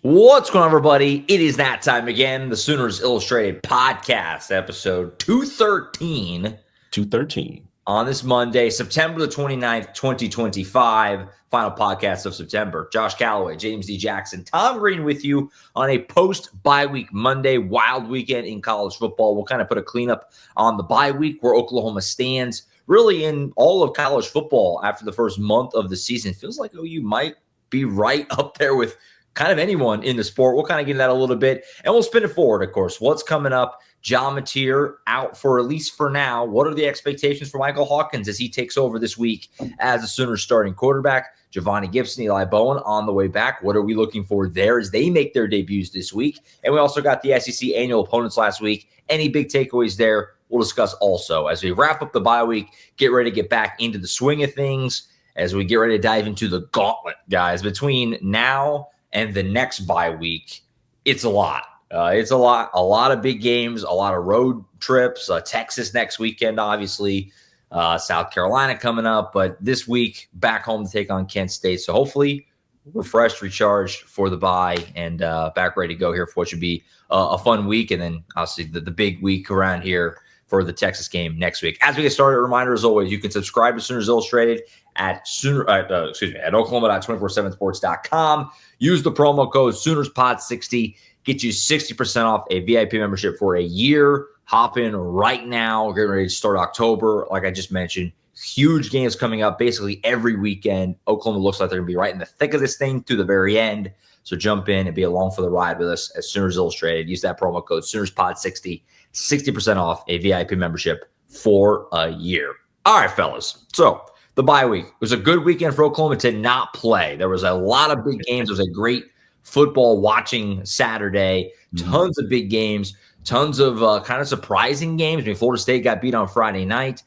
What's going on, everybody? It is that time again. The Sooners Illustrated podcast, episode 213. 213. On this Monday, September the 29th, 2025. Final podcast of September. Josh Callaway, James D. Jackson, Tom Green with you on a post-bye week Monday. Wild weekend in college football. We'll kind of put a cleanup on the bye week where Oklahoma stands. Really in all of college football after the first month of the season. Feels like OU might be right up there with kind of anyone in the sport. We'll kind of get into that a little bit, and we'll spin it forward, of course. What's coming up? Javonnie out for at least for now. What are the expectations for Michael Hawkins as he takes over this week as the Sooners starting quarterback? Javonnie, Gibson, Eli Bowen on the way back. What are we looking for there as they make their debuts this week? And we also got the SEC annual opponents last week. Any big takeaways there? We'll discuss also as we wrap up the bye week, get ready to get back into the swing of things as we get ready to dive into the gauntlet, guys. Between now and the next bye week, it's a lot. It's a lot of big games, a lot of road trips. Texas next weekend, obviously. South Carolina coming up. But this week, back home to take on Kent State. So hopefully refreshed, recharged for the bye, and back ready to go here for what should be a fun week. And then obviously the big week around here for the Texas game next week. As we get started, a reminder as always, you can subscribe to Sooners Illustrated at Oklahoma.247sports.com. Use the promo code SoonersPod60. Get you 60% off a VIP membership for a year. Hop in right now. We're getting ready to start October. Like I just mentioned, huge games coming up basically every weekend. Oklahoma looks like they're going to be right in the thick of this thing through the very end. So jump in and be along for the ride with us at Sooners Illustrated. Use that promo code SoonersPod60. 60% off a VIP membership for a year. All right, fellas. So the bye week. It was a good weekend for Oklahoma to not play. There was a lot of big games. It was a great football watching Saturday. Tons of big games. Tons of kind of surprising games. I mean, Florida State got beat on Friday night.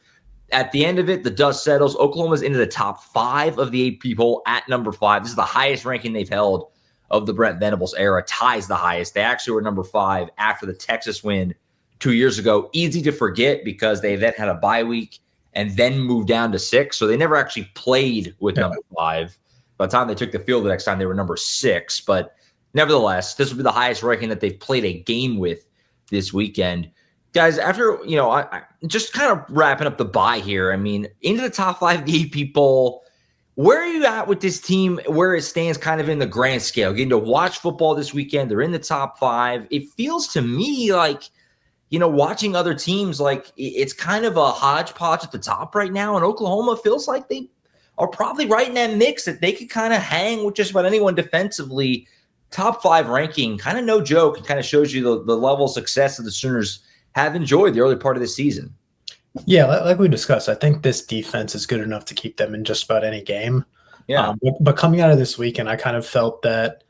At the end of it, the dust settles. Oklahoma's into the top 5 of the AP poll at number 5. This is the highest ranking they've held of the Brent Venables era. Ties the highest. They actually were number 5 after the Texas win 2 years ago. Easy to forget because they then had a bye week and then moved down to 6. So they never actually played with number 5. By the time they took the field the next time, they were number 6. But nevertheless, this will be the highest ranking that they've played a game with this weekend. Guys, after, I just kind of wrapping up the bye here, I mean, into the top 5 of the AP poll, where are you at with this team, where it stands kind of in the grand scale? Getting to watch football this weekend, they're in the top 5. It feels to me like, watching other teams, like it's kind of a hodgepodge at the top right now. And Oklahoma feels like they are probably right in that mix that they could kind of hang with just about anyone defensively. Top 5 ranking, kind of no joke. It kind of shows you the level of success that the Sooners have enjoyed the early part of the season. Yeah, like we discussed, I think this defense is good enough to keep them in just about any game. Yeah. But coming out of this weekend, I kind of felt that,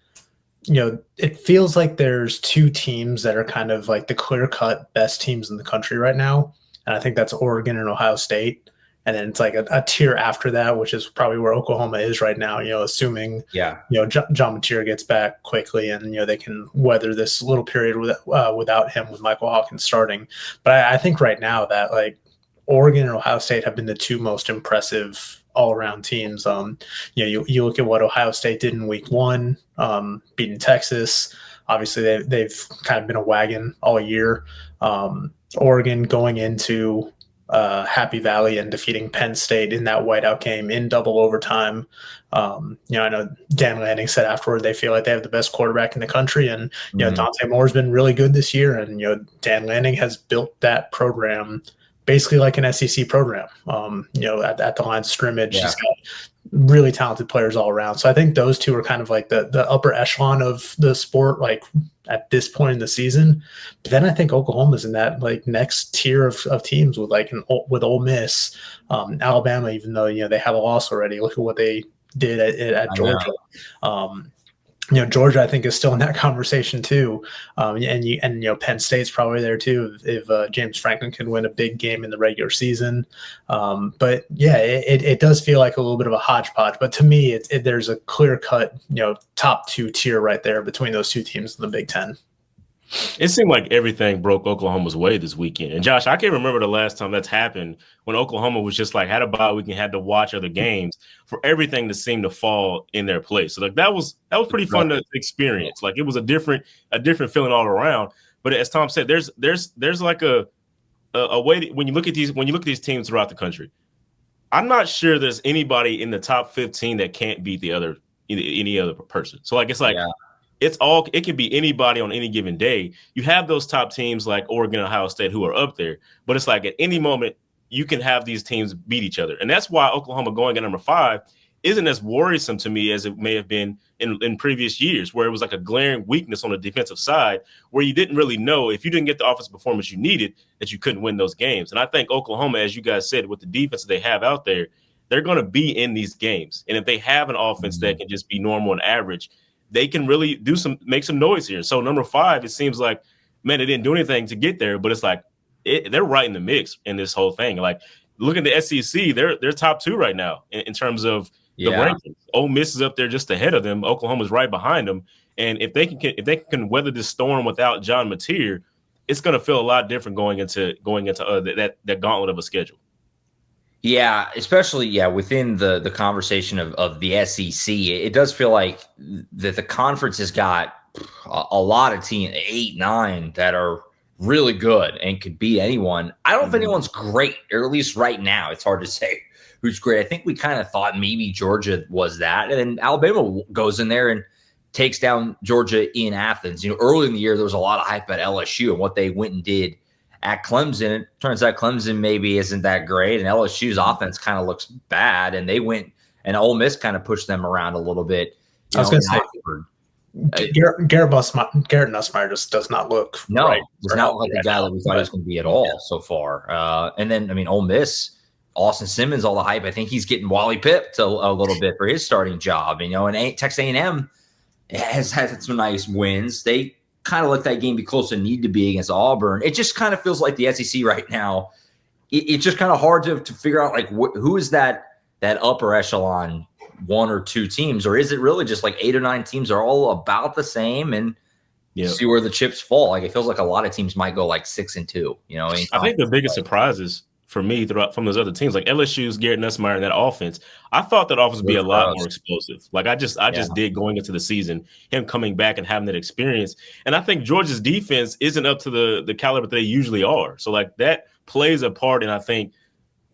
it feels like there's 2 teams that are kind of like the clear-cut best teams in the country right now. And I think that's Oregon and Ohio State. And then it's like a tier after that, which is probably where Oklahoma is right now, assuming, Javonnie gets back quickly and, they can weather this little period without him with Michael Hawkins starting. But I think right now that like Oregon and Ohio State have been the 2 most impressive all-around teams. You look at what Ohio State did in week 1, beating Texas. Obviously, they've kind of been a wagon all year. Oregon going into Happy Valley and defeating Penn State in that whiteout game in double overtime. I know Dan Lanning said afterward they feel like they have the best quarterback in the country, and Dante Moore's been really good this year, and Dan Lanning has built that program basically like an SEC program. At the line of scrimmage, he's got really talented players all around. So I think those 2 are kind of like the upper echelon of the sport, like at this point in the season. But then I think Oklahoma's in that like next tier of teams with with Ole Miss, Alabama, even though, they have a loss already. Look at what they did at Georgia. Georgia, I think, is still in that conversation too, and Penn State's probably there too if James Franklin can win a big game in the regular season. But yeah, it does feel like a little bit of a hodgepodge. But to me, there's a clear cut, top 2 tier right there between those 2 teams in the Big Ten. It seemed like everything broke Oklahoma's way this weekend. And Josh, I can't remember the last time that's happened when Oklahoma was just like had a bye week and had to watch other games for everything to seem to fall in their place. So like that was pretty fun to experience. Like it was a different feeling all around. But as Tom said, there's like a way when you look at these teams throughout the country. I'm not sure there's anybody in the top 15 that can't beat any other person. So like it's like. Yeah. It can be anybody on any given day. You have those top teams like Oregon, Ohio State who are up there, but it's like at any moment you can have these teams beat each other. And that's why Oklahoma going at number 5 isn't as worrisome to me as it may have been in previous years, where it was like a glaring weakness on the defensive side where you didn't really know if you didn't get the offensive performance you needed that you couldn't win those games. And I think Oklahoma, as you guys said, with the defense they have out there, they're going to be in these games. And if they have an offense that can just be normal and average, they can really make some noise here. So number 5, it seems like, man, they didn't do anything to get there, but it's like they're right in the mix in this whole thing. Like, look at the SEC, they're top 2 right now in terms of the rankings. Ole Miss is up there just ahead of them. Oklahoma's right behind them. And if they can weather this storm without John Mateer, it's going to feel a lot different going into that gauntlet of a schedule. Yeah, especially within the conversation of the SEC, it does feel like that the conference has got a lot of teams, 8, 9 that are really good and could beat anyone. I don't know if anyone's great, or at least right now, it's hard to say who's great. I think we kind of thought maybe Georgia was that, and then Alabama goes in there and takes down Georgia in Athens. Early in the year there was a lot of hype at LSU and what they went and did at Clemson. It turns out Clemson maybe isn't that great, and LSU's offense kind of looks bad, and they went and Ole Miss kind of pushed them around a little bit. I was going to say, Garrett Nussmeier just does not look right. Does not look like the guy that we thought he was going to be at all so far. And then, Ole Miss, Austin Simmons, all the hype. I think he's getting Wally pipped a little bit for his starting job. And Texas A&M has had some nice wins. They kind of let that game be close and need to be against Auburn. It just kind of feels like the SEC right now. It's just kind of hard to figure out like who is that upper echelon 1 or 2 teams, or is it really just like 8 or 9 teams are all about the same and see where the chips fall? Like it feels like a lot of teams might go like 6-2. I think the biggest surprises for me from those other teams, like LSU's Garrett Nussmeier and that offense, I thought that offense would be a lot more explosive. Like I just did going into the season, him coming back and having that experience. And I think Georgia's defense isn't up to the caliber that they usually are. So like that plays a part in, I think,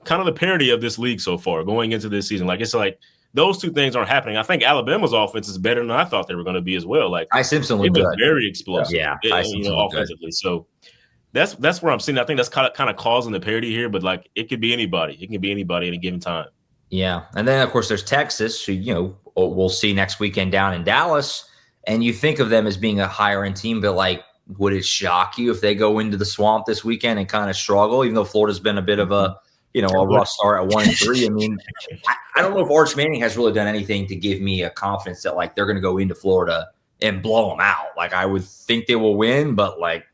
kind of the parity of this league so far going into this season. Like it's like those two things aren't happening. I think Alabama's offense is better than I thought they were going to be as well. Like Ty Simpson looked good. Very explosive. Offensively. Good. So that's where I'm seeing. I think that's kind of causing the parity here, but like it could be anybody. It can be anybody at a given time. Yeah, and then of course there's Texas, who we'll see next weekend down in Dallas, and you think of them as being a higher end team, but like, would it shock you if they go into the swamp this weekend and kind of struggle? Even though Florida's been a bit of a rough start at 1-3. I don't know if Arch Manning has really done anything to give me a confidence that like they're going to go into Florida and blow them out. Like I would think they will win, but like.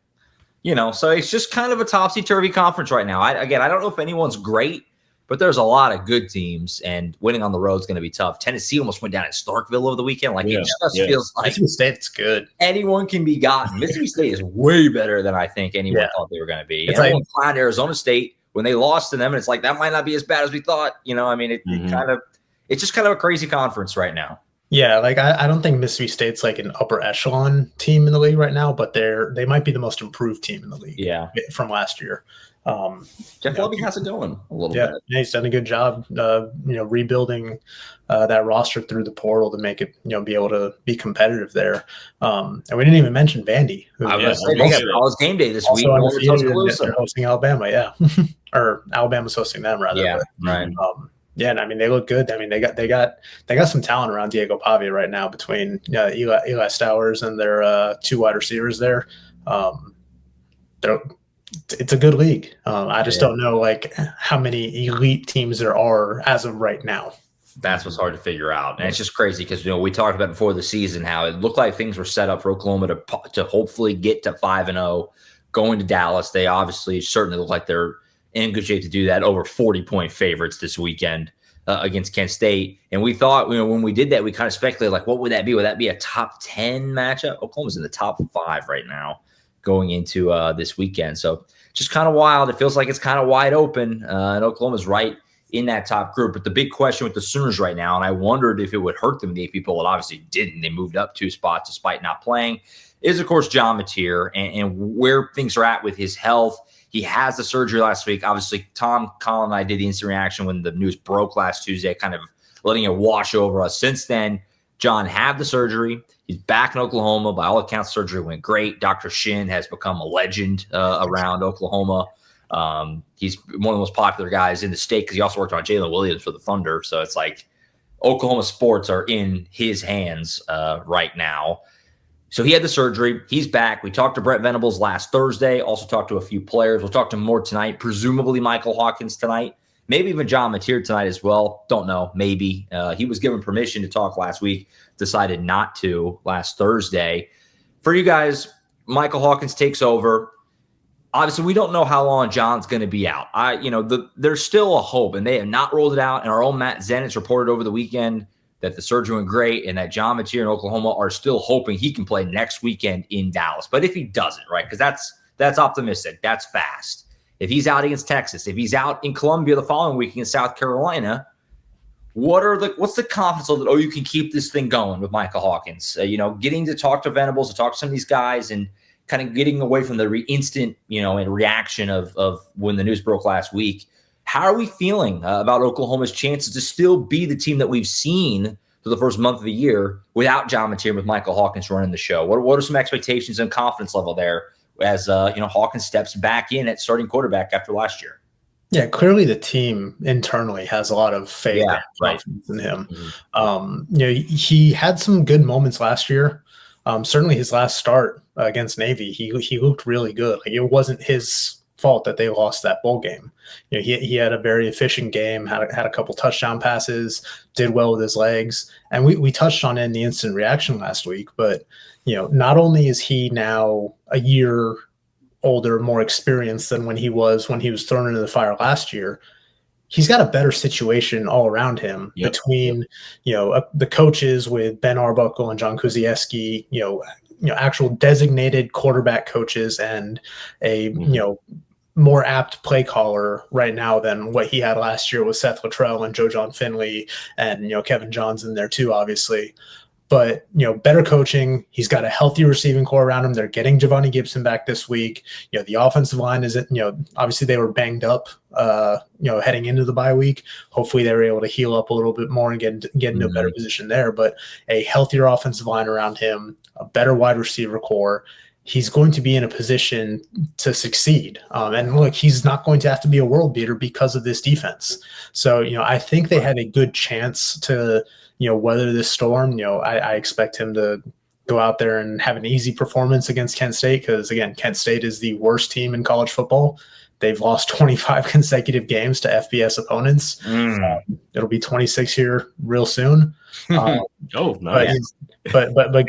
So it's just kind of a topsy-turvy conference right now. I don't know if anyone's great, but there's a lot of good teams, and winning on the road is going to be tough. Tennessee almost went down at Starkville over the weekend. Like it just feels like Mississippi State's good. Anyone can be gotten. Mississippi State is way better than I think anyone thought they were going to be. It's like flat Arizona State when they lost to them, and it's like that might not be as bad as we thought. It's just kind of a crazy conference right now. Yeah, like I don't think Mississippi State's like an upper echelon team in the league right now, but they might be the most improved team in the league. Yeah, from last year. Jeff Lovie has it going a little bit. Yeah, he's done a good job, rebuilding that roster through the portal to make it, be able to be competitive there. And we didn't even mention Vandy. Who, I was going to say, they got College Game Day this week. They're hosting Alabama, or Alabama's hosting them rather. Yeah, right. Yeah, and they look good. They got some talent around Diego Pavia right now between Eli Stowers and their 2 wide receivers there. It's a good league. I just don't know like how many elite teams there are as of right now. That's what's hard to figure out, and it's just crazy because we talked about before the season how it looked like things were set up for Oklahoma to hopefully get to 5-0, going to Dallas. They obviously certainly look like they're in good shape to do that. Over 40-point favorites this weekend against Kent State. And we thought, when we did that, we kind of speculated, like, what would that be? Would that be a top 10 matchup? Oklahoma's in the top 5 right now. going into this weekend. So just kind of wild. It feels like it's kind of wide open, and Oklahoma's right in that top group. But the big question with the Sooners right now, and I wondered if it would hurt them, the AP poll, it obviously didn't. They moved up 2 spots despite not playing, is, of course, John Mateer and where things are at with his health. He has the surgery last week. Obviously, Tom, Colin, and I did the instant reaction when the news broke last Tuesday, kind of letting it wash over us. Since then, John had the surgery. He's back in Oklahoma. By all accounts, surgery went great. Dr. Shin has become a legend around Oklahoma. He's one of the most popular guys in the state because he also worked on Jalen Williams for the Thunder. So it's like Oklahoma sports are in his hands right now. So he had the surgery. He's back. We talked to Brett Venables last Thursday. Also talked to a few players. We'll talk to more tonight. Presumably Michael Hawkins tonight. Maybe even John Mateer tonight as well. Don't know. Maybe. He was given permission to talk last week. Decided not to last Thursday. For you guys, Michael Hawkins takes over. Obviously, we don't know how long John's going to be out. There's still a hope, and they have not rolled it out. And our own Matt Zenitz reported over the weekend that the surgery went great and that John Mateer in Oklahoma are still hoping he can play next weekend in Dallas. But if he doesn't, right, because that's optimistic. That's fast. If he's out against Texas, if he's out in Columbia the following week against South Carolina, what's the confidence level that, you can keep this thing going with Michael Hawkins? Getting to talk to Venables, to talk to some of these guys, and kind of getting away from the instant, and reaction of when the news broke last week. How are we feeling about Oklahoma's chances to still be the team that we've seen for the first month of the year without John Mateer, with Michael Hawkins running the show? What are some expectations and confidence level there as Hawkins steps back in at starting quarterback after last year? Yeah, clearly the team internally has a lot of faith and confidence in him. Mm-hmm. He had some good moments last year. Certainly his last start against Navy, he looked really good. Like, it wasn't his fault that they lost that bowl game. He had a very efficient game, had a couple touchdown passes, did well with his legs. And we touched on it in the instant reaction last week, but not only is he now a year older, more experienced than when he was thrown into the fire last year, he's got a better situation all around him between the coaches with Ben Arbuckle and John Kuzieski, actual designated quarterback coaches, and a more apt play caller right now than what he had last year with Seth Luttrell and Joe John Finley, and Kevin John's in there too, obviously. But better coaching. He's got a healthy receiving core around him. They're getting Javonnie Gibson back this week. The offensive line isn't. Obviously they were banged up. Heading into the bye week. Hopefully they were able to heal up a little bit more and get into a better position there. But a healthier offensive line around him, a better wide receiver core. He's going to be in a position to succeed. And look, he's not going to have to be a world beater because of this defense. So, I think they have a good chance to, weather this storm. I expect him to go out there and have an easy performance against Kent State because, again, Kent State is the worst team in college football. They've lost 25 consecutive games to FBS opponents. It'll be 26 here real soon. Nice. But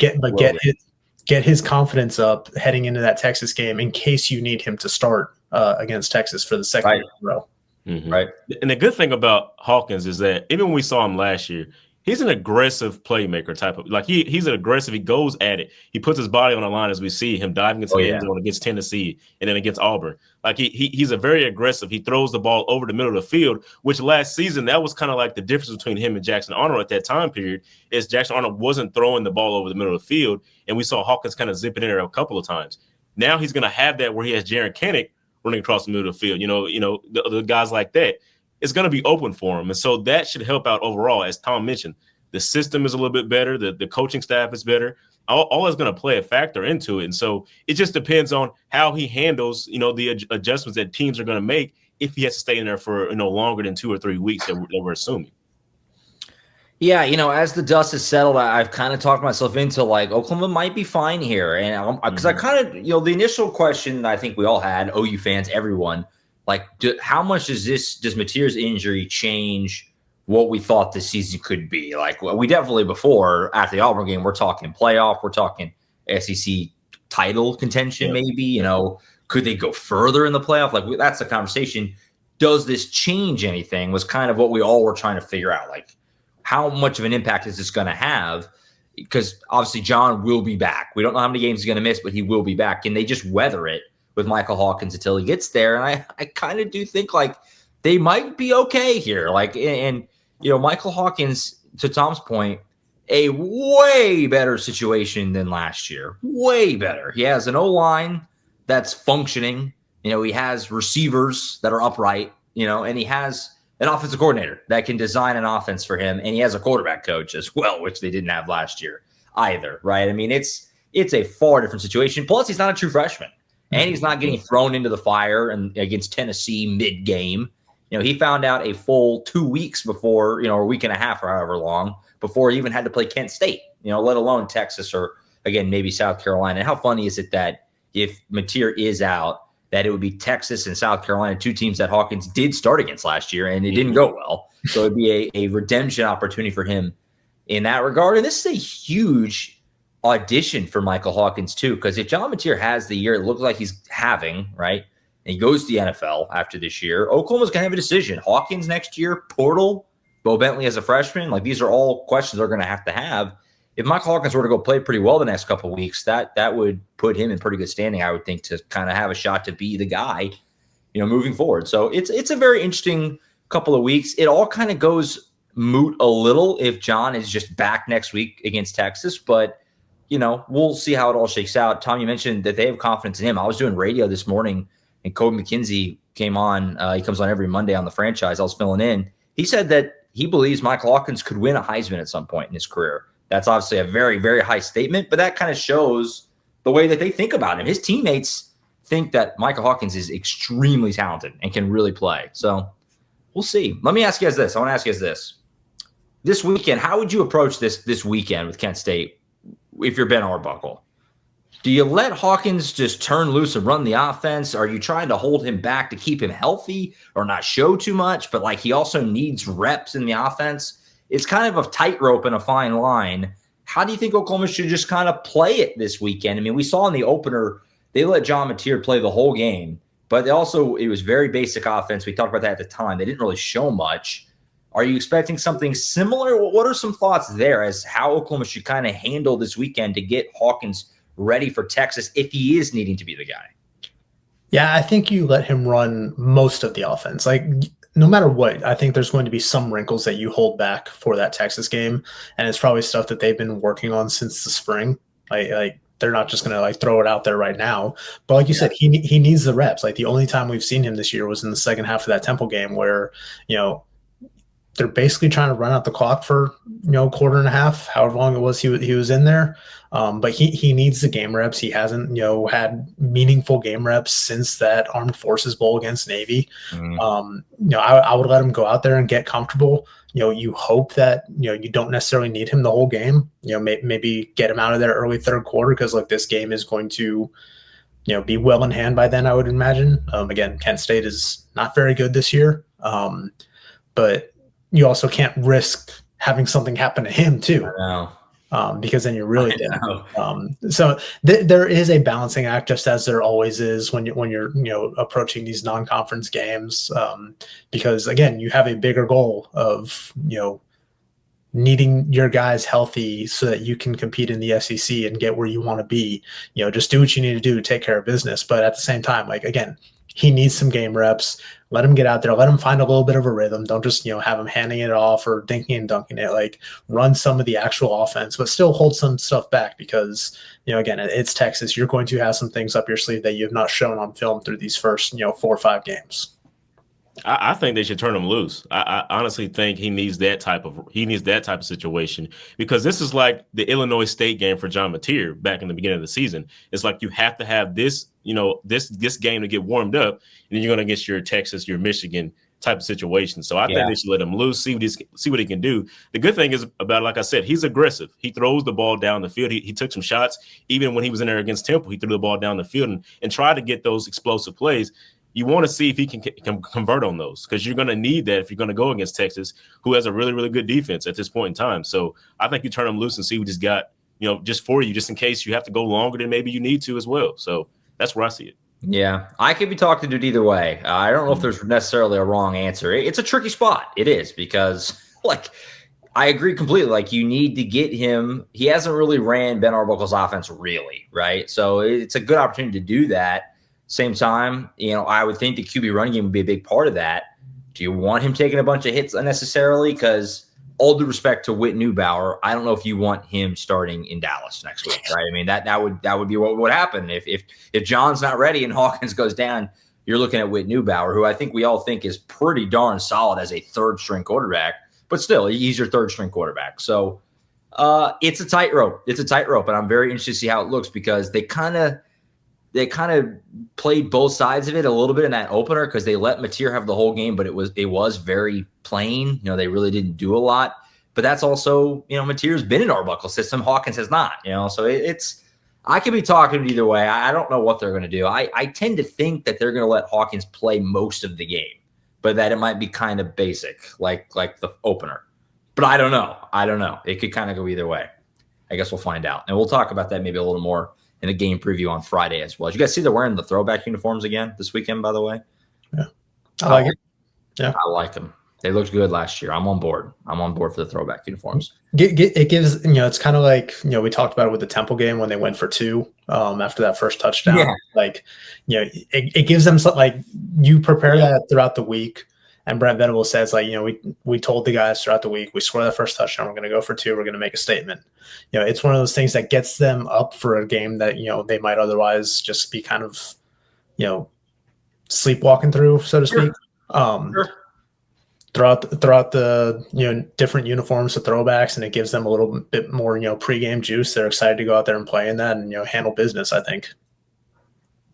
get his confidence up heading into that Texas game in case you need him to start against Texas for the second year in a row. Mm-hmm. Right. And the good thing about Hawkins is that even when we saw him last year, he's an aggressive playmaker type of, like he's an aggressive. He goes at it. He puts his body on the line, as we see him diving into the end zone against Tennessee and then against Auburn. Like he's a very aggressive. He throws the ball over the middle of the field, which last season, that was kind of like the difference between him and Jackson Arnold at that time period, is Jackson Arnold wasn't throwing the ball over the middle of the field. And we saw Hawkins kind of zip it in there a couple of times. Now he's going to have that where he has Jaren Kanak running across the middle of the field. The guys like that, it's going to be open for him. And so that should help out overall. As Tom mentioned, the system is a little bit better. The coaching staff is better. All is going to play a factor into it. And so it just depends on how he handles, the adjustments that teams are going to make if he has to stay in there for, longer than 2 or 3 weeks that we're assuming. Yeah, as the dust has settled, I've kind of talked myself into like Oklahoma might be fine here. And because I kind of, the initial question I think we all had, OU fans, everyone, like how much does Mateer's injury change what we thought this season could be? Like, we definitely, before, after the Auburn game, we're talking playoff, we're talking SEC title contention, maybe, could they go further in the playoff? Like, that's the conversation. Does this change anything was kind of what we all were trying to figure out. Like, how much of an impact is this going to have? because obviously John will be back. We don't know how many games he's going to miss, but he will be back. Can they just weather it with Michael Hawkins until he gets there? And I kind of do think like they might be okay here. Like, and Michael Hawkins, to Tom's point, a way better situation than last year. Way better. He has an O-line that's functioning. He has receivers that are upright, and he has an offensive coordinator that can design an offense for him. And he has a quarterback coach as well, which they didn't have last year either, right? I mean, it's a far different situation. Plus, he's not a true freshman, and he's not getting thrown into the fire and against Tennessee mid-game. He found out a full 2 weeks before, or a week and a half or however long, before he even had to play Kent State, let alone Texas or, again, maybe South Carolina. And how funny is it that if Mateer is out, that it would be Texas and South Carolina, two teams that Hawkins did start against last year, and it didn't go well. So it'd be a redemption opportunity for him in that regard. And this is a huge audition for Michael Hawkins, too, because if John Mateer has the year it looks like he's having, right, and he goes to the NFL after this year, Oklahoma's going to have a decision. Hawkins next year, portal, Bo Bentley as a freshman, like these are all questions they're going to have. If Michael Hawkins were to go play pretty well the next couple of weeks, that would put him in pretty good standing, I would think, to kind of have a shot to be the guy, moving forward. So it's a very interesting couple of weeks. It all kind of goes moot a little if John is just back next week against Texas, but we'll see how it all shakes out. Tom, you mentioned that they have confidence in him. I was doing radio this morning, and Kobe McKenzie came on. He comes on every Monday on the franchise. I was filling in. He said that he believes Michael Hawkins could win a Heisman at some point in his career. That's obviously a very, very high statement, but that kind of shows the way that they think about him. His teammates think that Michael Hawkins is extremely talented and can really play. So we'll see. Let me ask you guys this. I want to ask you guys this. This weekend, how would you approach this weekend with Kent State if you're Ben Arbuckle? Do you let Hawkins just turn loose and run the offense? Are you trying to hold him back to keep him healthy or not show too much? But like he also needs reps in the offense. It's kind of a tightrope and a fine line. How do you think Oklahoma should just kind of play it this weekend? I mean, we saw in the opener, they let John Mateer play the whole game, but it was very basic offense. We talked about that at the time. They didn't really show much. Are you expecting something similar? What are some thoughts there as how Oklahoma should kind of handle this weekend to get Hawkins ready for Texas if he is needing to be the guy? Yeah, I think you let him run most of the offense. Like, no matter what, I think there's going to be some wrinkles that you hold back for that Texas game, and it's probably stuff that they've been working on since the spring. Like they're not just going to like throw it out there right now. But like you said, he needs the reps. Like the only time we've seen him this year was in the second half of that Temple game where, they're basically trying to run out the clock for, quarter and a half, however long it was he was in there. But he needs the game reps. He hasn't, had meaningful game reps since that Armed Forces Bowl against Navy. I would let him go out there and get comfortable. You hope that, you don't necessarily need him the whole game. Maybe get him out of there early third quarter because like this game is going to, be well in hand by then, I would imagine. Again, Kent State is not very good this year. But you also can't risk having something happen to him too. I know. Because then you're really dead. So there is a balancing act, just as there always is when you're approaching these non-conference games. Because again, you have a bigger goal of needing your guys healthy so that you can compete in the SEC and get where you want to be. Just do what you need to do to take care of business. But at the same time, like again, he needs some game reps. Let him get out there. Let him find a little bit of a rhythm. Don't just, have him handing it off or dinking and dunking it. Like run some of the actual offense, but still hold some stuff back because, again, it's Texas. You're going to have some things up your sleeve that you have not shown on film through these first, 4 or 5 games. I think they should turn him loose. I honestly think he needs that type of situation because this is like the Illinois State game for John Mateer back in the beginning of the season. It's like you have to have this, this game to get warmed up, and then you're going to get your Texas, your Michigan type of situation. So I think they should let him loose, see what he can do. The good thing is about, like I said, he's aggressive. He throws the ball down the field. He took some shots. Even when he was in there against Temple, he threw the ball down the field and tried to get those explosive plays. You want to see if he can convert on those because you're going to need that if you're going to go against Texas, who has a really, really good defense at this point in time. So I think you turn him loose and see what he's got, just for you, just in case you have to go longer than maybe you need to as well. So that's where I see it. Yeah, I could be talking to it either way. I don't know if there's necessarily a wrong answer. It's a tricky spot. It is because, I agree completely. Like, you need to get him. He hasn't really ran Ben Arbuckle's offense really, right? So it's a good opportunity to do that. Same time, I would think the QB running game would be a big part of that. Do you want him taking a bunch of hits unnecessarily? Because all due respect to Whit Neubauer, I don't know if you want him starting in Dallas next week, right? I mean, that would be what would happen if John's not ready and Hawkins goes down. You're looking at Whit Neubauer, who I think we all think is pretty darn solid as a third-string quarterback, but still, he's your third-string quarterback. So it's a tightrope. It's a tightrope, and I'm very interested to see how it looks because they kind of played both sides of it a little bit in that opener because they let Mateer have the whole game, but it was very plain. They really didn't do a lot. But that's also, Mateer's been in Arbuckle's system. Hawkins has not. So it's. I could be talking either way. I don't know what they're going to do. I tend to think that they're going to let Hawkins play most of the game, but that it might be kind of basic, like the opener. But I don't know. It could kind of go either way. I guess we'll find out. And we'll talk about that maybe a little more in a game preview on Friday as well. Did you guys see they're wearing the throwback uniforms again this weekend, by the way? Yeah. I like it. Yeah. I like them. They looked good last year. I'm on board. For the throwback uniforms. It gives, it's kind of like, we talked about it with the Temple game when they went for 2 after that first touchdown. Yeah. Like, it gives them something like you prepare that throughout the week. And Brent Venable says, like, we told the guys throughout the week, we score that first touchdown, we're going to go for 2, we're going to make a statement. It's one of those things that gets them up for a game that, they might otherwise just be kind of, sleepwalking through, so to speak. Sure. Throughout the different uniforms, the throwbacks, and it gives them a little bit more, pregame juice. They're excited to go out there and play in that and, handle business, I think.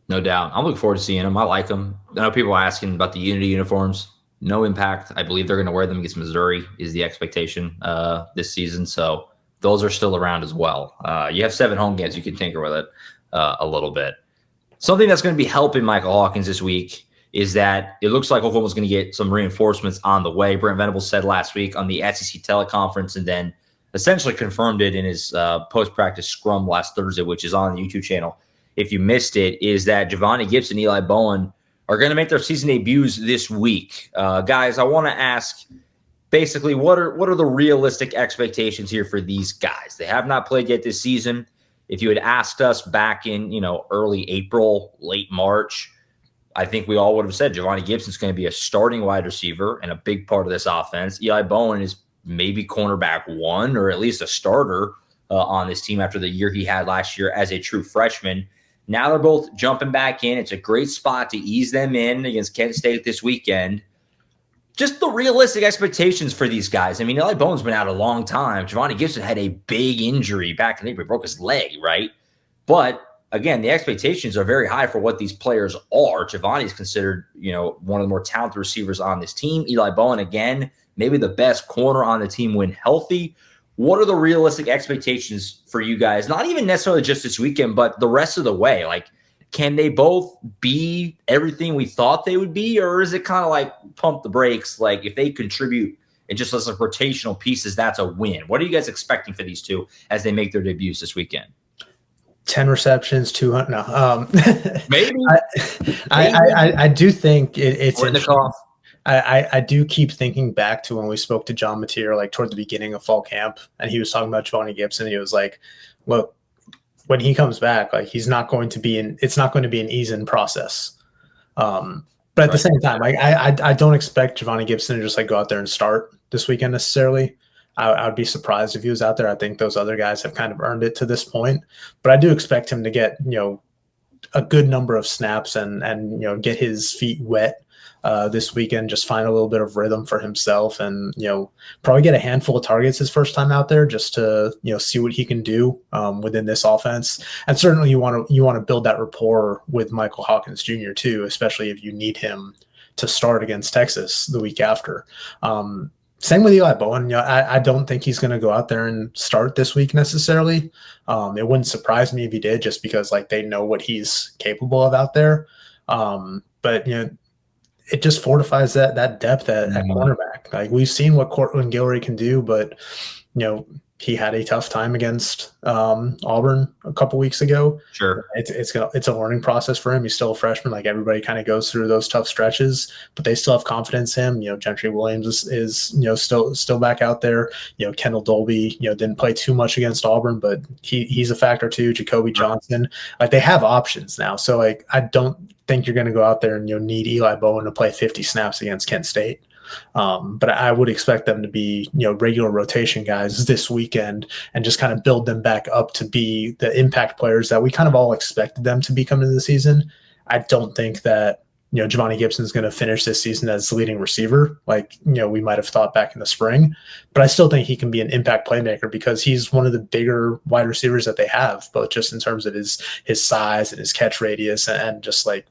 No doubt. I'm looking forward to seeing them. I like them. I know people are asking about the Unity uniforms. No impact. I believe they're going to wear them against Missouri is the expectation this season. So those are still around as well. You have 7 home games. You can tinker with it a little bit. Something that's going to be helping Michael Hawkins this week is that it looks like Oklahoma's going to get some reinforcements on the way. Brent Venables said last week on the SEC teleconference and then essentially confirmed it in his post-practice scrum last Thursday, which is on the YouTube channel. If you missed it, is that Javonnie, Gibson, Eli Bowen are going to make their season debuts this week. Guys, I want to ask basically what are the realistic expectations here for these guys? They have not played yet this season. If you had asked us back in, early April, late March, I think we all would have said Javonnie Gibson's going to be a starting wide receiver and a big part of this offense. Eli Bowen is maybe cornerback 1 or at least a starter on this team after the year he had last year as a true freshman. Now they're both jumping back in. It's a great spot to ease them in against Kent State this weekend. Just the realistic expectations for these guys. I mean, Eli Bowen's been out a long time. Javonnie Gibson had a big injury back in April. He broke his leg, right? But again, the expectations are very high for what these players are. Javonnie's considered, one of the more talented receivers on this team. Eli Bowen, again, maybe the best corner on the team when healthy. What are the realistic expectations for you guys? Not even necessarily just this weekend, but the rest of the way. Like, can they both be everything we thought they would be? Or is it kind of like pump the brakes? Like, if they contribute and just as like rotational pieces, that's a win. What are you guys expecting for these two as they make their debuts this weekend? 10 receptions, 200. No, maybe. I do think it's interesting. I do keep thinking back to when we spoke to John Mateer, like toward the beginning of fall camp, and he was talking about Javonnie Gibson. He was like, look, when he comes back, like it's not going to be an ease-in process. But at the same time, I don't expect Javonnie Gibson to just like go out there and start this weekend necessarily. I would be surprised if he was out there. I think those other guys have kind of earned it to this point, but I do expect him to get, a good number of snaps and get his feet wet this weekend, just find a little bit of rhythm for himself and, probably get a handful of targets his first time out there just to, see what he can do within this offense. And certainly you want to build that rapport with Michael Hawkins Jr. too, especially if you need him to start against Texas the week after. Same with Eli Bowen. I don't think he's going to go out there and start this week necessarily. It wouldn't surprise me if he did, just because like they know what he's capable of out there. But it just fortifies that depth at cornerback. Like we've seen what Cortland Guillory can do, but he had a tough time against Auburn a couple weeks ago. Sure. It's a learning process for him. He's still a freshman. Like everybody kind of goes through those tough stretches, but they still have confidence in him. You know, Gentry Williams is still back out there. You know, Kendall Dolby, didn't play too much against Auburn, but he's a factor too. Jacoby Johnson, like they have options now. So like I don't think you're going to go out there and need Eli Bowen to play 50 snaps against Kent State. But I would expect them to be, regular rotation guys this weekend and just kind of build them back up to be the impact players that we kind of all expected them to be coming into the season. I don't think that, Javonnie Gibson is going to finish this season as the leading receiver, like, we might have thought back in the spring, but I still think he can be an impact playmaker because he's one of the bigger wide receivers that they have, both just in terms of his size and his catch radius and just like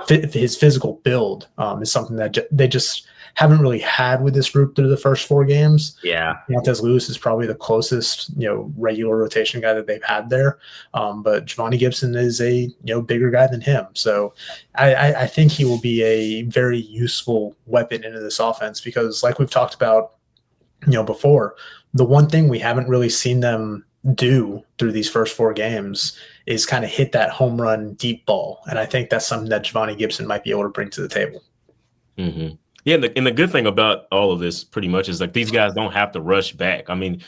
his physical build is something that they just haven't really had with this group through the first 4 games. Yeah. Montez Lewis is probably the closest, regular rotation guy that they've had there. But Javonnie Gibson is a, bigger guy than him. So I think he will be a very useful weapon into this offense because like we've talked about, before, the one thing we haven't really seen them do through these first 4 games is kind of hit that home run deep ball. And I think that's something that Javonnie Gibson might be able to bring to the table. Mm-hmm. Yeah, and the good thing about all of this pretty much is like these guys don't have to rush back. I mean,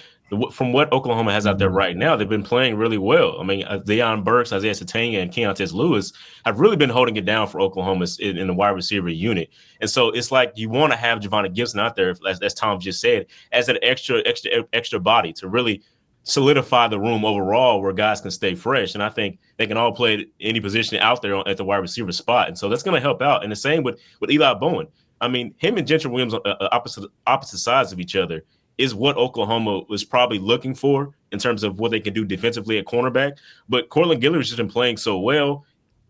from what Oklahoma has out there right now, they've been playing really well. I mean, Deion Burks, Isaiah Satania, and Keontae Lewis have really been holding it down for Oklahoma in the wide receiver unit. And so it's like you want to have Javonnie Gibson out there, as Tom just said, as an extra body to really solidify the room overall where guys can stay fresh. And I think they can all play any position out there at the wide receiver spot. And so that's going to help out. And the same with Eli Bowen. I mean, him and Gentry Williams on opposite sides of each other is what Oklahoma was probably looking for in terms of what they can do defensively at cornerback. But Cortland Guillory's just been playing so well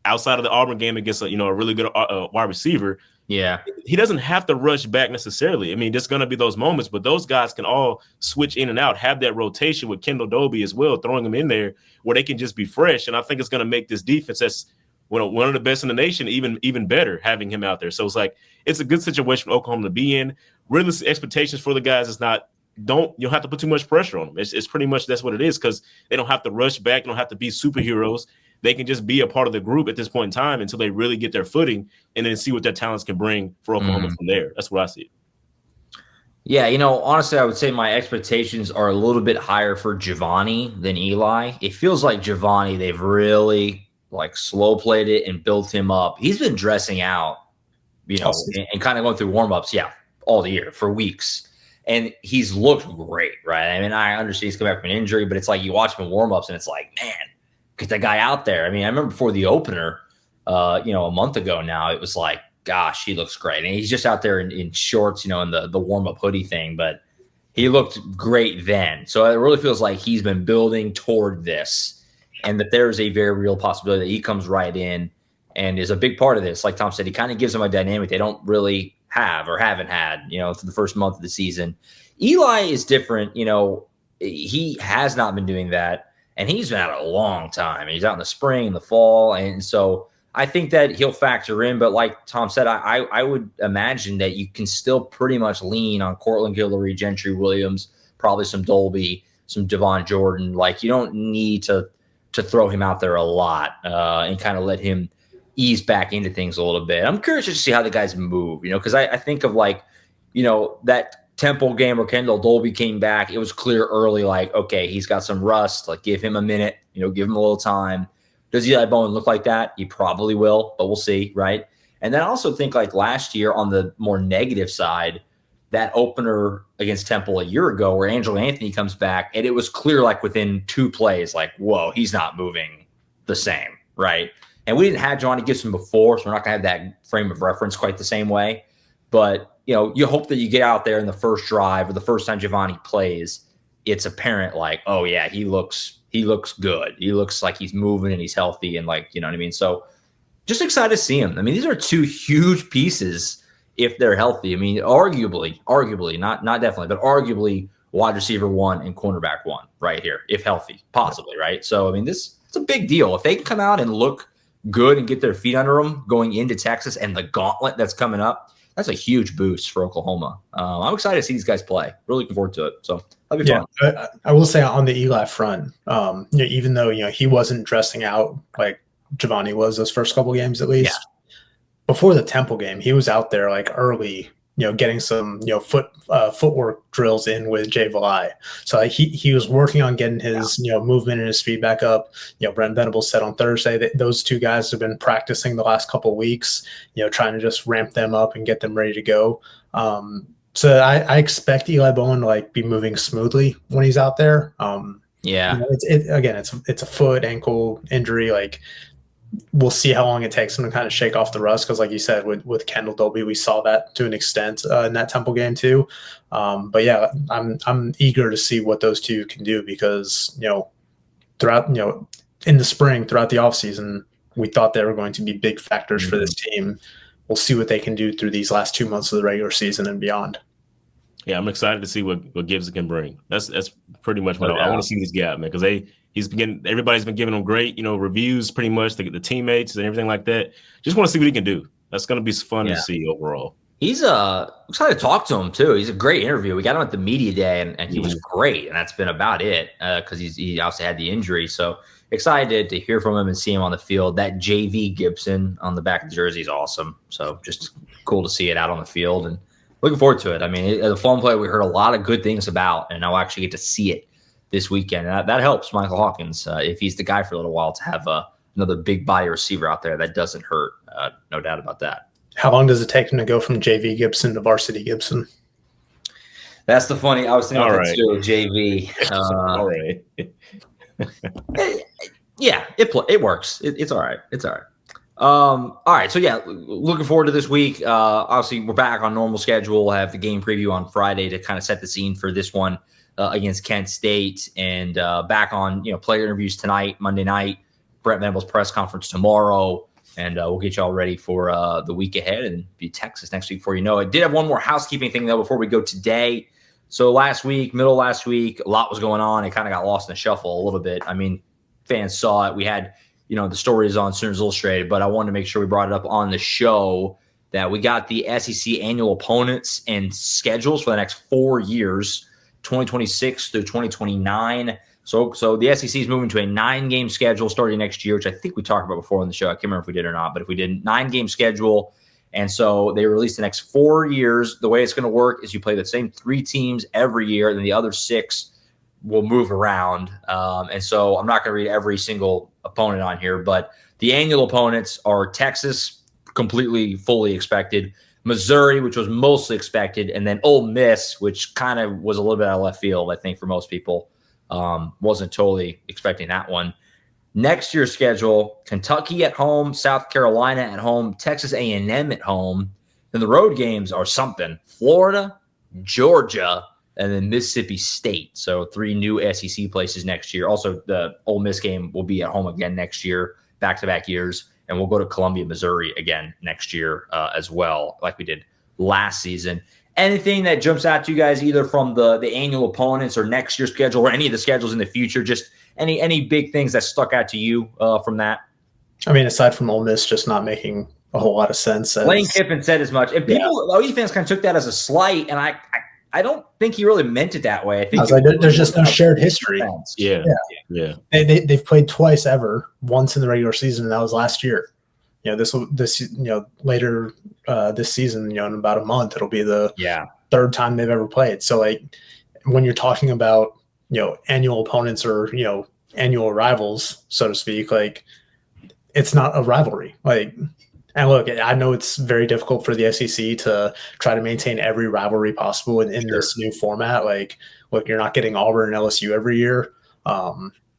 outside of the Auburn game against a really good wide receiver. Yeah, he doesn't have to rush back necessarily. I mean, there's going to be those moments, but those guys can all switch in and out, have that rotation with Kendall Dolby as well, throwing them in there where they can just be fresh. And I think it's going to make this defense that's one of the best in the nation even better having him out there. So it's like it's a good situation for Oklahoma to be in. Realistic expectations for the guys is not you don't have to put too much pressure on them. It's pretty much that's what it is because they don't have to rush back. They don't have to be superheroes. They can just be a part of the group at this point in time until they really get their footing and then see what their talents can bring for Oklahoma from there. That's what I see. Yeah, honestly, I would say my expectations are a little bit higher for Javonnie than Eli. It feels like Javonnie, they've really slow played it and built him up. He's been dressing out, and kind of going through warmups, all the year for weeks. And he's looked great, right? I mean, I understand he's coming back from an injury, but it's like you watch him in warmups and it's like, man, get that guy out there. I mean, I remember before the opener, a month ago now, it was like, gosh, he looks great. And he's just out there in shorts, in the warm-up hoodie thing, but he looked great then. So it really feels like he's been building toward this. And that there's a very real possibility that he comes right in and is a big part of this. Like Tom said, he kind of gives them a dynamic they don't really have or haven't had, for the first month of the season. Eli is different. He has not been doing that, and he's been out a long time. He's out in the spring and the fall, and so I think that he'll factor in. But like Tom said, I would imagine that you can still pretty much lean on Cortland Guillory, Gentry Williams, probably some Dolby, some Devon Jordan. Like you don't need to throw him out there a lot and kind of let him ease back into things a little bit. I'm curious to see how the guys move, because I think of that Temple game where Kendall Dolby came back. It was clear early, okay, he's got some rust. Give him a minute, give him a little time. Does Eli Bowen look like that? He probably will, but we'll see, right? And then I also think last year on the more negative side, that opener against Temple a year ago where Angelo Anthony comes back, and it was clear within 2 plays, whoa, he's not moving the same, right? And we didn't have Javonnie Gibson before, so we're not going to have that frame of reference quite the same way. But, you hope that you get out there in the first drive or the first time Javonnie plays, it's apparent oh, yeah, he looks good. He looks like he's moving and he's healthy and you know what I mean? So just excited to see him. I mean, these are 2 huge pieces if they're healthy. I mean, arguably, not definitely, but arguably wide receiver 1 and cornerback 1 right here, if healthy, possibly, right? So, I mean, it's a big deal. If they can come out and look good and get their feet under them going into Texas and the gauntlet that's coming up, that's a huge boost for Oklahoma. I'm excited to see these guys play. Really looking forward to it. So that'll be fun. I will say on the Eli front, even though he wasn't dressing out like Javonnie was those first couple games at least. Yeah. Before the Temple game, he was out there like early, getting some footwork drills in with Javonnie. So he was working on getting his movement and his speed back up. Brent Venables said on Thursday that those two guys have been practicing the last couple of weeks, trying to just ramp them up and get them ready to go. So I expect Eli Bowen to be moving smoothly when he's out there. It's a foot ankle injury. We'll see how long it takes him to kind of shake off the rust. Because like you said, with Kendall Dolby, we saw that to an extent in that Temple game too. But yeah, I'm eager to see what those two can do because, throughout, in the spring, throughout the offseason, we thought they were going to be big factors for this team. We'll see what they can do through these last 2 months of the regular season and beyond. Yeah, I'm excited to see what Gibson can bring. That's pretty much what I want to see this gap, man, because everybody's been giving him great, reviews pretty much, the teammates and everything like that. Just want to see what he can do. That's going to be fun to see overall. He's excited to talk to him too. He's a great interview. We got him at the media day and he was great. And that's been about it because he obviously had the injury. So excited to hear from him and see him on the field. That JV Gibson on the back of the jersey is awesome. So just cool to see it out on the field and looking forward to it. I mean, the phone play we heard a lot of good things about, and I'll actually get to see it this weekend. That helps Michael Hawkins if he's the guy for a little while to have another big body receiver out there. That doesn't hurt, no doubt about that. How long does it take him to go from JV Gibson to varsity Gibson? That's the funny. I was thinking about that too, JV. All right. It works. It's all right. It's all right. All right. So yeah, looking forward to this week. Obviously we're back on normal schedule. We'll have the game preview on Friday to kind of set the scene for this one against Kent State, and back on, player interviews tonight, Monday night, Brent Venables press conference tomorrow. And we'll get you all ready for the week ahead and be Texas next week before you know it. I did have one more housekeeping thing though, before we go today. So middle of last week, a lot was going on. It kind of got lost in the shuffle a little bit. I mean, fans saw it. We had, the stories on Sooners Illustrated, but I wanted to make sure we brought it up on the show that we got the SEC annual opponents and schedules for the next 4 years, 2026 through 2029. So the SEC is moving to a 9-game schedule starting next year, which I think we talked about before on the show. I can't remember if we did or not, but if we did, 9-game schedule. And so they released the next 4 years. The way it's going to work is you play the same 3 teams every year, and then the other 6 will move around. And so I'm not going to read every single opponent on here, but the annual opponents are Texas, completely, fully expected, Missouri, which was mostly expected, and then Ole Miss, which kind of was a little bit out of left field, I think, for most people. Wasn't totally expecting that one. Next year's schedule, Kentucky at home, South Carolina at home, Texas A&M at home. Then the road games are something. Florida, Georgia, and then Mississippi State. So 3 new SEC places next year. Also, the Ole Miss game will be at home again next year, back-to-back years. And we'll go to Columbia, Missouri again next year as well, like we did last season. Anything that jumps out to you guys, either from the annual opponents or next year's schedule or any of the schedules in the future, just any big things that stuck out to you from that? I mean, aside from Ole Miss just not making a whole lot of sense. Lane Kiffin said as much. And OU fans kind of took that as a slight, and I don't think he really meant it that way. I think there's just no shared history. Yeah. They've played twice ever, once in the regular season, and that was last year. Later this season, in about a month, it'll be the 3rd time they've ever played. So when you're talking about, annual opponents or, annual rivals, so to speak, it's not a rivalry. And look, I know it's very difficult for the SEC to try to maintain every rivalry possible in this new format. Look, you're not getting Auburn and LSU every year.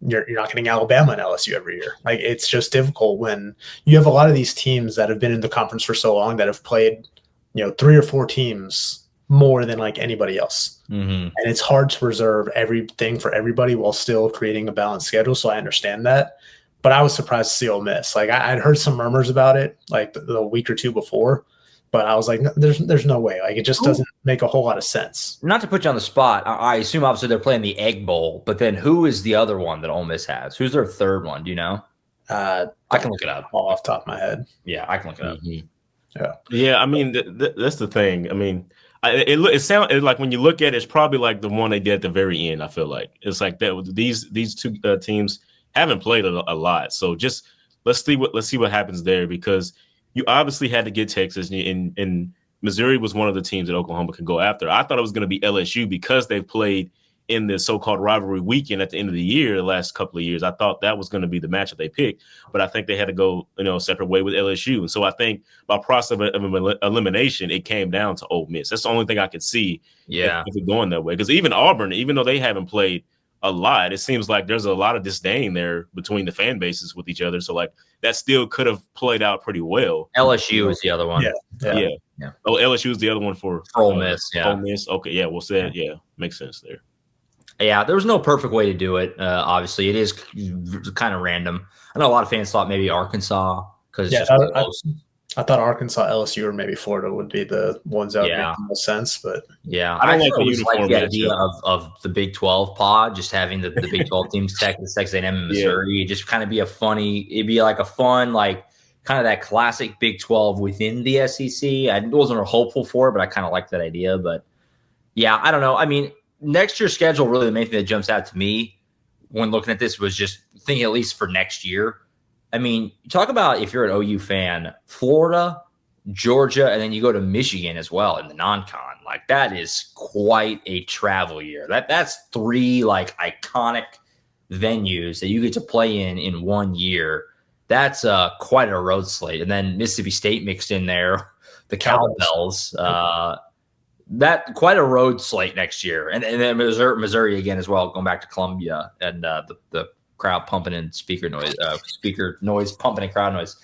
You're not getting Alabama and LSU every year. It's just difficult when you have a lot of these teams that have been in the conference for so long that have played, 3 or 4 teams more than anybody else. Mm-hmm. And it's hard to reserve everything for everybody while still creating a balanced schedule. So I understand that. But I was surprised to see Ole Miss. I'd heard some murmurs about it the week or 2 before, but I was like, no, there's no way. It just doesn't make a whole lot of sense. Not to put you on the spot, I assume obviously they're playing the Egg Bowl, but then who is the other one that Ole Miss has? Who's their 3rd one? Do you know? I can look it up. All off the top of my head. Yeah, I can look it up. Yeah, I mean that's the thing. I mean, it sounds like when you look at it, it's probably like the one they did at the very end. I feel like it's like that. These two teams haven't played a lot, so just let's see what happens there, because you obviously had to get Texas, and Missouri was one of the teams that Oklahoma could go after. I thought it was going to be LSU because they've played in the so-called rivalry weekend at the end of the year, the last couple of years. I thought that was going to be the match that they picked, but I think they had to go, a separate way with LSU. And so I think by process of elimination, it came down to Ole Miss. That's the only thing I could see if it's going that way. Because even Auburn, even though they haven't played a lot, it seems like there's a lot of disdain there between the fan bases with each other. So like that still could have played out pretty well. LSU is the other one. Yeah. Oh, LSU is the other one for Ole Miss. Ole Miss. Okay. Yeah. We'll say makes sense there. Yeah, there was no perfect way to do it. Obviously, it is kind of random. I know a lot of fans thought maybe Arkansas because I thought Arkansas, LSU, or maybe Florida would be the ones that would make the most sense. But I don't like the idea of the Big 12 pod, just having the Big 12 teams, Texas A&M, and Missouri. It'd just kind of be it'd be like a fun, like kind of that classic Big 12 within the SEC. I wasn't hopeful for it, but I kind of like that idea. But yeah, I don't know. I mean, next year's schedule, really the main thing that jumps out to me when looking at this was just thinking at least for next year. I mean, talk about if you're an OU fan, Florida, Georgia, and then you go to Michigan as well in the non-con. Like that is quite a travel year. That's three like iconic venues that you get to play in 1 year. That's quite a road slate. And then Mississippi State mixed in there, the Cowbells. That quite a road slate next year, and then Missouri again as well, going back to Columbia and the crowd pumping in speaker noise, pumping in crowd noise.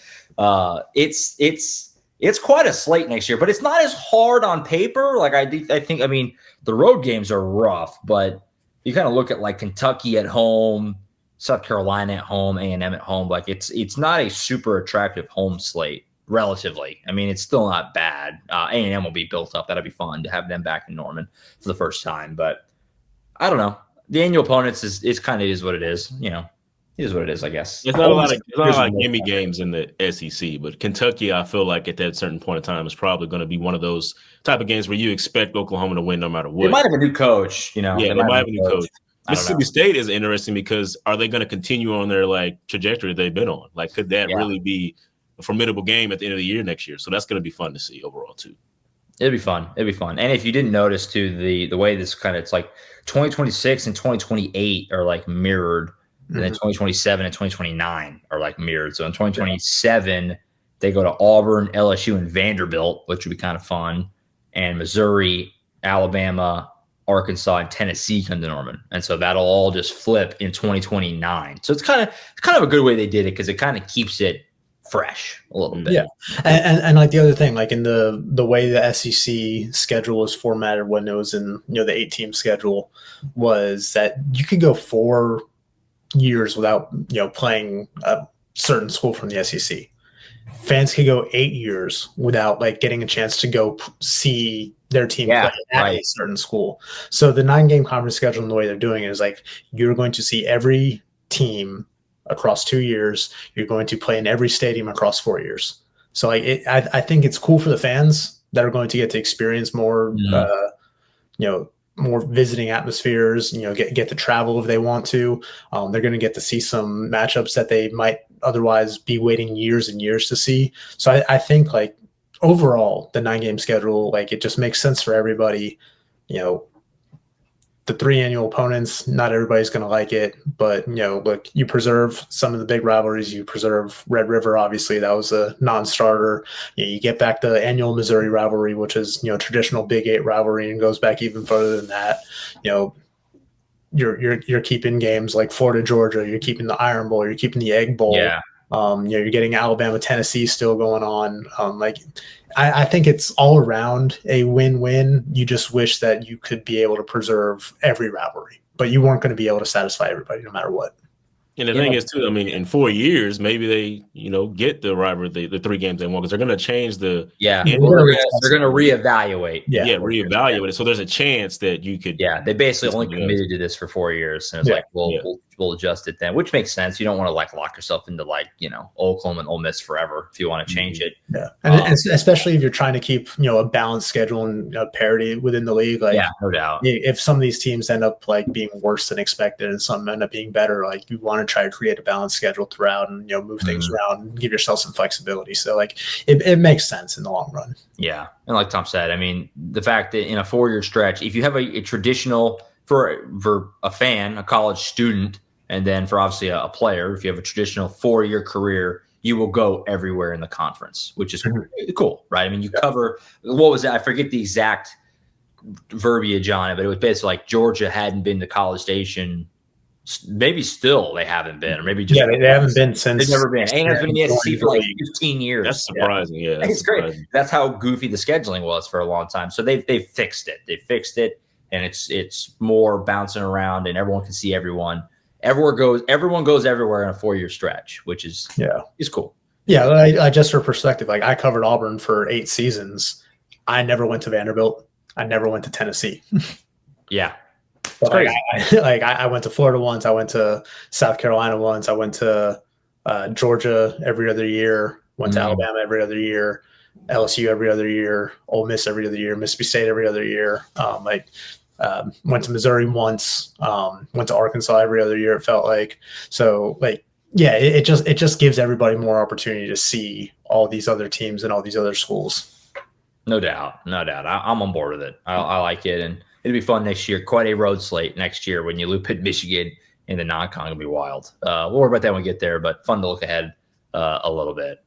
It's quite a slate next year, but it's not as hard on paper. Like I think the road games are rough, but you kind of look at like Kentucky at home, South Carolina at home, A&M at home. Like it's not a super attractive home slate. Relatively, I mean, it's still not bad. A&M will be built up. That'll be fun to have them back in Norman for the first time. But I don't know. The annual opponents is kind of is what it is. It is what it is. I guess it's not a lot of gimme games in the SEC, but Kentucky, I feel like at that certain point in time is probably going to be one of those type of games where you expect Oklahoma to win no matter what. They might have a new coach. They might have a new coach. Mississippi State is interesting because are they going to continue on their like trajectory they've been on? Like, could that really be a formidable game at the end of the year next year? So that's going to be fun to see overall too. It'd be fun. And if you didn't notice too, the way this it's like 2026 and 2028 are like mirrored, and then 2027 and 2029 are like mirrored. So in 2027 they go to Auburn, LSU, and Vanderbilt, which would be kind of fun, and Missouri, Alabama, Arkansas, and Tennessee come to Norman, and so that'll all just flip in 2029. So it's kind of a good way they did it because it kind of keeps it fresh a little bit. Yeah. And like the other thing, like in the way the SEC schedule was formatted when it was in, the 8-team schedule, was that you could go 4 years without, playing a certain school from the SEC. Fans could go 8 years without like getting a chance to go see their team play at a certain school. So the 9-game conference schedule and the way they're doing it is like, you're going to see every team across 2 years. You're going to play in every stadium across 4 years. So like I think it's cool for the fans that are going to get to experience more, more visiting atmospheres, get to travel if they want to. They're going to get to see some matchups that they might otherwise be waiting years and years to see. So I think like overall the 9-game schedule, like it just makes sense for everybody. The 3 annual opponents, not everybody's going to like it, but look, you preserve some of the big rivalries. You preserve Red River, obviously that was a non-starter. You get back the annual Missouri rivalry, which is traditional Big 8 rivalry and goes back even further than that. You're keeping games like Florida, Georgia. You're keeping the Iron Bowl. You're keeping the Egg Bowl. Yeah. You're getting Alabama, Tennessee still going on. I think it's all around a win-win. You just wish that you could be able to preserve every rivalry, but you weren't going to be able to satisfy everybody no matter what. And the thing is too, I mean, in 4 years, maybe they, get the rivalry, the 3 games they want, because they're going to change the. Yeah, they're going to reevaluate. Yeah, reevaluate it. So there's a chance that you could. Yeah, they basically only committed to this for 4 years, and it's we'll we'll adjust it then, which makes sense. You don't want to like lock yourself into like, Oklahoma and Ole Miss forever if you want to change it. Yeah. And especially if you're trying to keep, a balanced schedule and parity within the league. Like, yeah, no doubt. If some of these teams end up like being worse than expected and some end up being better, like you want to try to create a balanced schedule throughout and, move things around and give yourself some flexibility. So like it makes sense in the long run. Yeah. And like Tom said, I mean, the fact that in a 4-year stretch, if you have a traditional for a fan, a college student, and then for obviously a player, if you have a traditional 4-year career, you will go everywhere in the conference, which is cool, right? I mean, you cover, what was that? I forget the exact verbiage on it, but it was basically like Georgia hadn't been to College Station. Maybe still they haven't been, or maybe just they haven't been since. They've never been. A&M's been in the SEC for like 15 years. That's surprising. Yeah, it's great. That's how goofy the scheduling was for a long time. So they fixed it. They fixed it, and it's more bouncing around, and everyone can see everyone. Everyone goes everywhere in a 4-year stretch, which is cool. Yeah, I just for perspective, like I covered Auburn for 8 seasons. I never went to Vanderbilt. I never went to Tennessee. Yeah. But I went to Florida once. I went to South Carolina once. I went to Georgia every other year. Went to Alabama every other year. LSU every other year. Ole Miss every other year. Mississippi State every other year. Went to Missouri once. Went to Arkansas every other year. It felt like so. Like it just gives everybody more opportunity to see all these other teams and all these other schools. No doubt. I'm on board with it. I like it, and it'll be fun next year. Quite a road slate next year when you loop in Michigan in the non-con. It'll be wild. We'll worry about that when we get there, but fun to look ahead a little bit.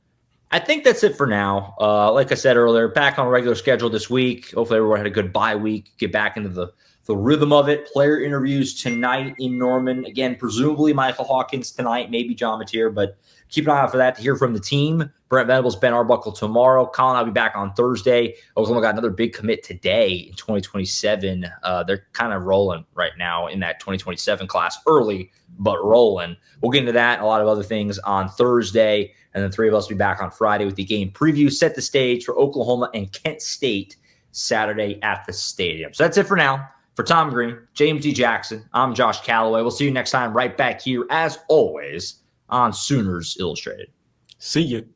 I think that's it for now. Like I said earlier, back on a regular schedule this week. Hopefully everyone had a good bye week. Get back into the rhythm of it. Player interviews tonight in Norman. Again, presumably Michael Hawkins tonight, maybe John Mateer, but keep an eye out for that to hear from the team. Brent Venables, Ben Arbuckle tomorrow. Colin, I'll be back on Thursday. Oklahoma got another big commit today in 2027. They're kind of rolling right now in that 2027 class, early, but rolling. We'll get into that and a lot of other things on Thursday. And then 3 of us will be back on Friday with the game preview. Set the stage for Oklahoma and Kent State Saturday at the stadium. So that's it for now. For Tom Green, James D. Jackson, I'm Josh Callaway. We'll see you next time right back here, as always, on Sooners Illustrated. See you.